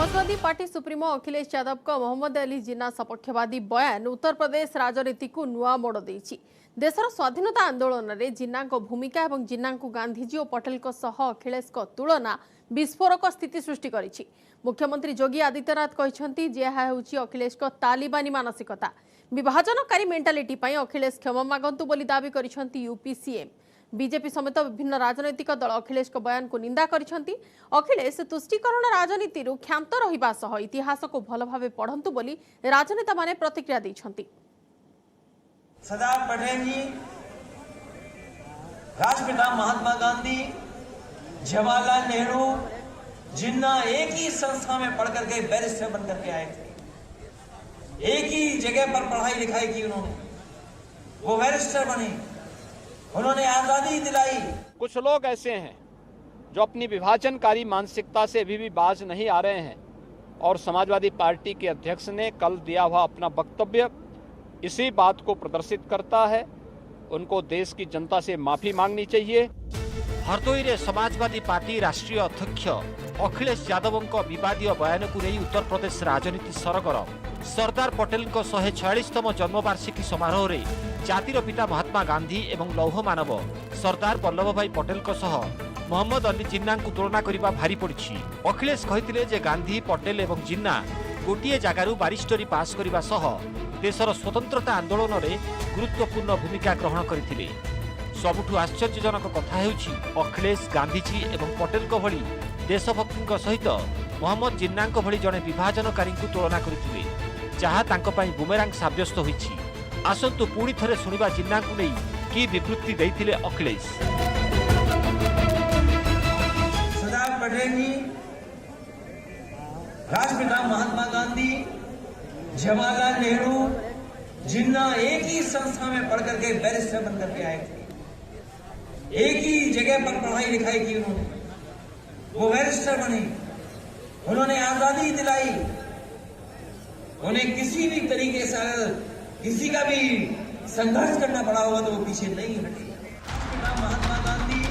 Samajwadi party supremo Akhilesh Yadav का मोहम्मद अली जिन्ना सपक्षवादी बयान उत्तर प्रदेश राजनीति को नुआ मोड़ देछि। देशर स्वाधीनता आंदोलन में जिन्ना भूमिका और जिन्ना गांधीजी और पटेल अखिलेश तुलना विस्फोरक स्थिति सृष्टि करिछि। मुख्यमंत्री योगी आदित्यनाथ कहछन्ति जे यह हेउछि अखिलेश को तालिबानी मानसिकता। विभाजनकारी मेंटालिटी पई अखिलेश क्षमा मागंतु बोली दाबी करिछन्ति यूपी सीएम। बीजेपी समेत विभिन्न राजनैतिक दल अखिलेश को बयान को निंदा करिछन्ति। अखिलेश तुष्टीकरण राजनीति क्षांत रहिबा सह इतिहास को भल भावे पढ़ंतु बोली राजनेता माने प्रतिक्रिया दैछन्ति। सरदार पटेल जी, राष्ट्रपिता महात्मा गांधी, जवाहरलाल नेहरू, जिन्ना एक ही संस्था में पढ़ करके बैरिस्टर बन करके आए थे। एक ही जगह पर पढ़ाई लिखाई की उन्होंने, वो बैरिस्टर बने, उन्होंने आजादी दिलाई। कुछ लोग ऐसे हैं जो अपनी विभाजनकारी मानसिकता से अभी भी बाज नहीं आ रहे हैं और समाजवादी पार्टी के अध्यक्ष ने कल दिया हुआ अपना वक्तव्य इसी बात को प्रदर्शित करता है। उनको देश की जनता से माफी मांगनी चाहिए। हरदोई समाजवादी पार्टी राष्ट्रीय अध्यक्ष अखिलेश यादव विवादीय बयान को नहीं उत्तर प्रदेश राजनीति सरगरम। सरदार पटेल 146तम जन्मवार्षिकी समारोह रे जातिर पिता महात्मा गांधी एवं लौह मानव सरदार वल्लभ भाई पटेल मोहम्मद अली जिन्ना को तुलना करने भारी पड़ी। अखिलेश कहते जे गांधी पटेल एवं जिन्ना गोटे जगार बारिस्टरी पास करने सह देशर स्वतंत्रता आंदोलन में गुरुत्वपूर्ण भूमिका ग्रहण करथिले। सबुठु आश्चर्यजनक कथा हेउछि अखिलेश गांधीजी एवं पटेल भली देशभक्ति सहित मोहम्मद जिन्ना भली जड़े विभाजनकारी तुलना करथिले, जहाँ तांको पई बुमेरांग साब्यस्त होइछि। आसंतु पुणी थरे सुनिबा जिन्ना को नहीं कि विवृत्ति देथिले अखिलेश। सरदार पटेल जी, राष्ट्रपिता महात्मा गांधी, जवाहरलाल नेहरू, जिन्ना एक ही संस्था में पढ़ करके बैरिस्टर बन करके आए थे। एक ही जगह पर पढ़ाई लिखाई की उन्होंने, वो बैरिस्टर बने, उन्होंने आजादी दिलाई। उन्हें किसी भी तरीके से किसी का भी संघर्ष करना पड़ा होगा तो वो पीछे नहीं हटे। महात्मा गांधी।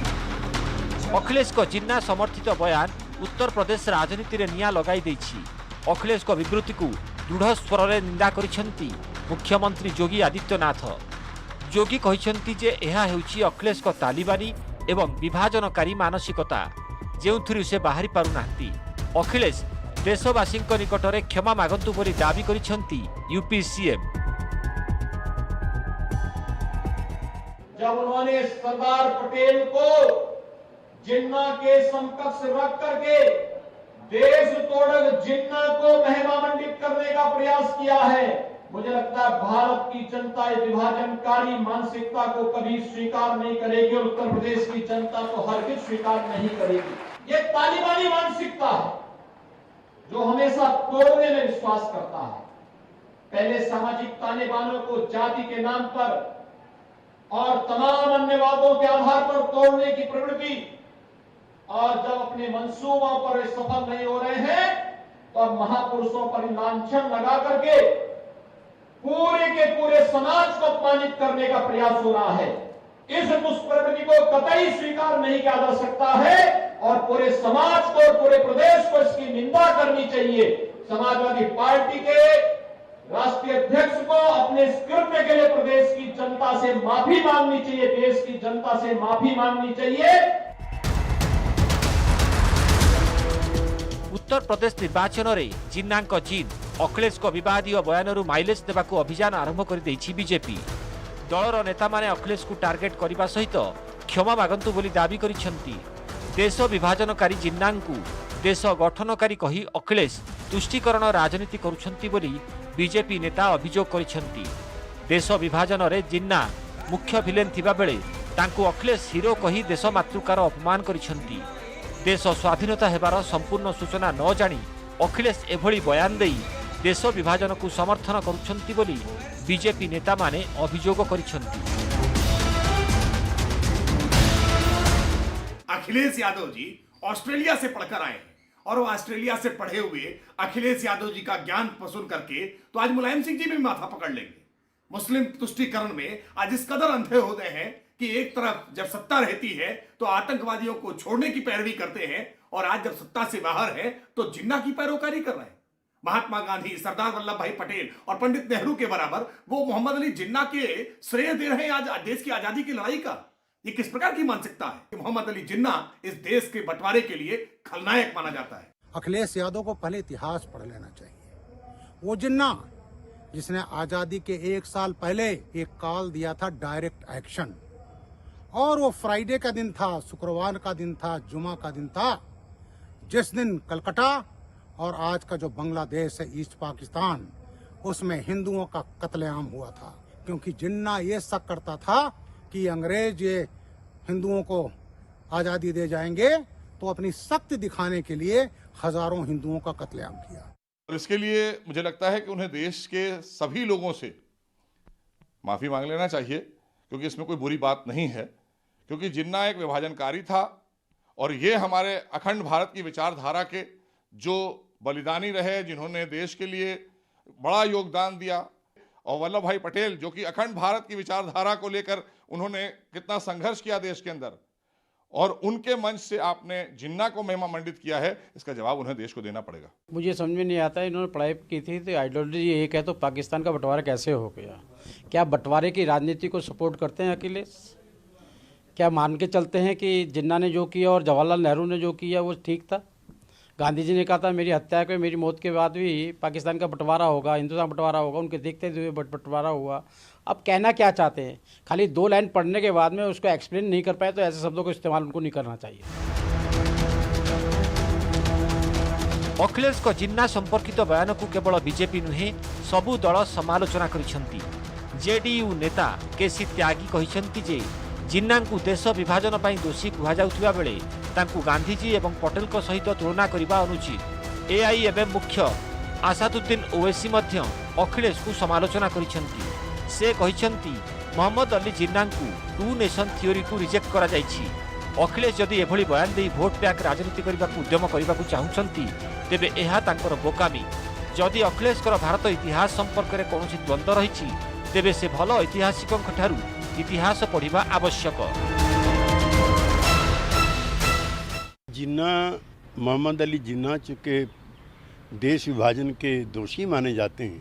अखिलेश को जिन्ना समर्थित बयान उत्तर प्रदेश राजनीति में निया लगाई देछि। अखिलेश को विवृत्ति को दृढ़ स्वर में निंदा करिसेंती मुख्यमंत्री योगी आदित्यनाथ। योगी कहिसेंती जे एहा हेउछि अखिलेश को तालिबानी एवं विभाजनकारी मानसिकता जेउथुरु से बाहरी पारु नांती। अखिलेश देशवासी निकट में क्षमा मागंतु बोली दाबी करिसेंती यूपी सीएम। जब उन्होंने सरदार पटेल को जिन्ना के समकक्ष रख करके देश तोड़क जिन्ना को महिमा मंडित करने का प्रयास किया है, मुझे लगता है भारत की जनता इस विभाजनकारी मानसिकता को कभी स्वीकार नहीं करेगी और उत्तर प्रदेश की जनता तो हरगिज स्वीकार नहीं करेगी। ये तालिबानी मानसिकता है जो हमेशा तोड़ने में विश्वास करता है। पहले सामाजिक ताने बानों को जाति के नाम पर और तमाम अन्य बातों के आधार पर तोड़ने की प्रवृत्ति, और जब अपने मंसूबों पर सफल नहीं हो रहे हैं तो अब महापुरुषों पर लांछन लगा करके पूरे के पूरे समाज को अपमानित करने का प्रयास हो रहा है। इस दुष्प्रवृत्ति को कतई स्वीकार नहीं किया जा सकता है और पूरे समाज को और पूरे प्रदेश को इसकी निंदा करनी चाहिए। समाजवादी पार्टी के राष्ट्रीय अध्यक्ष को अपने इस कृत्य के लिए प्रदेश की जनता से माफी मांगनी चाहिए, देश की जनता से माफी मांगनी चाहिए। उत्तर प्रदेश निर्वाचन में जिन्ना जीन अखिलेश को विवादीय बयान माइलेज देवाकू अभियान आरंभ कर देछि बीजेपी। दलर नेता माने अखिलेश को टार्गेट करने सहित क्षमा मागंतु बोली दाबी करिसेंती। देश विभाजनकारी जिन्ना को देश गठनकारी कही अखिलेश तुष्टीकरण राजनीति करुछंती बोली बीजेपी नेता अभियोग करिसेंती। देश विभाजन रे जिन्ना मुख्य विलेन थिबा बेले तांकू अखिलेश हिरो कही देश मातृकार अपमान करिसेंती। देश स्वाधीनता हेबार संपूर्ण सूचना न जानी अखिलेश एभली बयान देई देश विभाजन को समर्थन करुछंती बोली बीजेपी नेता माने अभियोग करिसेंती। अखिलेश यादव जी ऑस्ट्रेलिया से पढ़कर आए हैं और वो ऑस्ट्रेलिया से पढ़े हुए अखिलेश यादव जी का ज्ञान वसूल करके तो आज मुलायम सिंह जी भी माथा पकड़ लेंगे। मुस्लिम तुष्टीकरण में आज इस कदर अंधे हो गए हैं कि एक तरफ जब सत्ता रहती है तो आतंकवादियों को छोड़ने की पैरवी करते हैं और आज जब सत्ता से बाहर है तो जिन्ना की पैरोकारी कर रहे हैं। महात्मा गांधी, सरदार वल्लभ भाई पटेल और पंडित नेहरू के बराबर वो मोहम्मद अली जिन्ना के श्रेय दे रहे हैं आज देश की आजादी की लड़ाई का। ये किस प्रकार की मानसिकता है कि मोहम्मद अली जिन्ना इस देश के बंटवारे के लिए खलनायक माना जाता है। अखिलेश यादव को पहले इतिहास पढ़ लेना चाहिए। वो जिन्ना जिसने आजादी के 1 साल पहले एक कॉल दिया था डायरेक्ट एक्शन, और वो फ्राइडे का दिन था, शुक्रवार का दिन था, जुमा का दिन था, जिस दिन कलकत्ता और आज का जो बांग्लादेश है ईस्ट पाकिस्तान, उसमें हिंदुओं का कत्लेआम हुआ था। क्योंकि जिन्ना ये शक करता था कि अंग्रेज ये हिंदुओं को आजादी दे जाएंगे, तो अपनी शक्ति दिखाने के लिए हजारों हिंदुओं का कत्लेआम किया। और इसके लिए मुझे लगता है कि उन्हें देश के सभी लोगों से माफी मांग लेना चाहिए, क्योंकि इसमें कोई बुरी बात नहीं है। क्योंकि जिन्ना एक विभाजनकारी था और ये हमारे अखंड भारत की विचारधारा के जो बलिदानी रहे, जिन्होंने देश के लिए बड़ा योगदान दिया, और वल्लभ भाई पटेल जो कि अखंड भारत की विचारधारा को लेकर उन्होंने कितना संघर्ष किया देश के अंदर, और उनके मंच से आपने जिन्ना को महिमा मंडित किया है, इसका जवाब उन्हें देश को देना पड़ेगा। मुझे समझ में नहीं आता, इन्होंने पढ़ाई की थी तो आइडियोलॉजी एक है, तो पाकिस्तान का बंटवारा कैसे हो गया? क्या बंटवारे की राजनीति को सपोर्ट करते हैं अखिलेश? क्या मान के चलते हैं कि जिन्ना ने जो किया और जवाहरलाल नेहरू ने जो किया वो ठीक था? गांधी जी ने कहा था मेरी हत्या के, मेरी मौत के बाद भी पाकिस्तान का बंटवारा होगा, हिंदुस्तान बंटवारा होगा, उनके देखते हुए बंटवारा हुआ। अब कहना क्या चाहते हैं? खाली 2 लाइन पढ़ने के बाद में उसको एक्सप्लेन नहीं कर पाए, तो ऐसे शब्दों का इस्तेमाल उनको नहीं करना चाहिए। अखिलेश को जिन्ना संपर्कित बयान को केवल बीजेपी नुहे सबु दल समालोचना करिसेंती। जेडीयू नेता केसी त्यागी कहिसेंती जे जिन्ना को देश विभाजन पर दोषी कहुवा बेले तांकू गांधीजी एवं पटेल को सहित तुलना करने अनुचित। एआईएमएम मुख्य आसादुद्दीन ओवैसी मध्य अखिलेश को समालोचना करिसेंती। से कहिसेंती मोहम्मद अली जिन्ना को 2 नेशन थ्योरी को रिजेक्ट करा जायछि। अखिलेश जदि एभली बयान दे भोट बैंक राजनीति करने उद्यम करने चाहूँगी तेबे एहा तांकर बोकामी। जदि अखिलेश भारत इतिहास संपर्क में कौन द्वंद्व रही तेबे से भल ऐतिहासिकों ठारू इतिहास पढ़िबा आवश्यक। जिन्ना मोहम्मद अली जिन्ना चूँकि देश विभाजन के दोषी माने जाते हैं,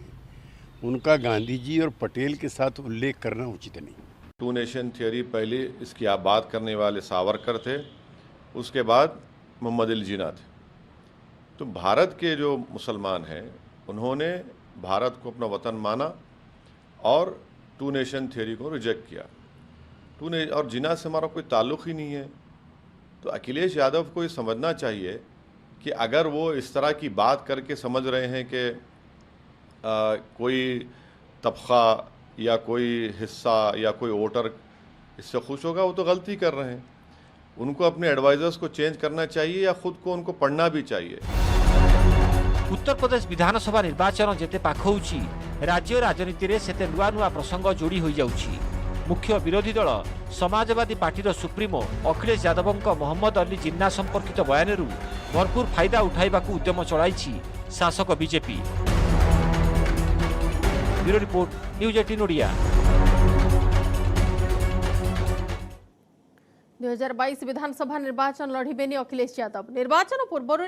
उनका गांधी जी और पटेल के साथ उल्लेख करना उचित नहीं। 2 नेशन थियोरी पहले इसकी आप बात करने वाले सावरकर थे, उसके बाद मोहम्मद अली जिन्ना थे। तो भारत के जो मुसलमान हैं उन्होंने भारत को अपना वतन माना और 2 नेशन थियोरी को रिजेक्ट किया। और जिन्ना से हमारा कोई ताल्लुक़ ही नहीं है। तो अखिलेश यादव को ये समझना चाहिए कि अगर वो इस तरह की बात करके समझ रहे हैं कि कोई तबका या कोई हिस्सा या कोई वोटर इससे खुश होगा, वो तो गलती कर रहे हैं। उनको अपने एडवाइजर्स को चेंज करना चाहिए या खुद को उनको पढ़ना भी चाहिए। उत्तर प्रदेश विधानसभा निर्वाचन जेते पाखौची राज्य राजनीति रे सेते नुआ नुआ प्रसंग जोड़ी हो जाउची। मुख्य विरोधी दल समाजवादी पार्टीर सुप्रीमो अखिलेश यादवଙ୍କ मोहम्मद अली जिन्ना संपर्कित बयानरू भरपूर फायदा उठाइबाकू उद्यम चलाइछि शासक BJP. Bureau report, news 18 Odia. 2022 विधानसभा निर्वाचन लड़िबेनी अखिलेश यादव। निर्वाचन पूर्व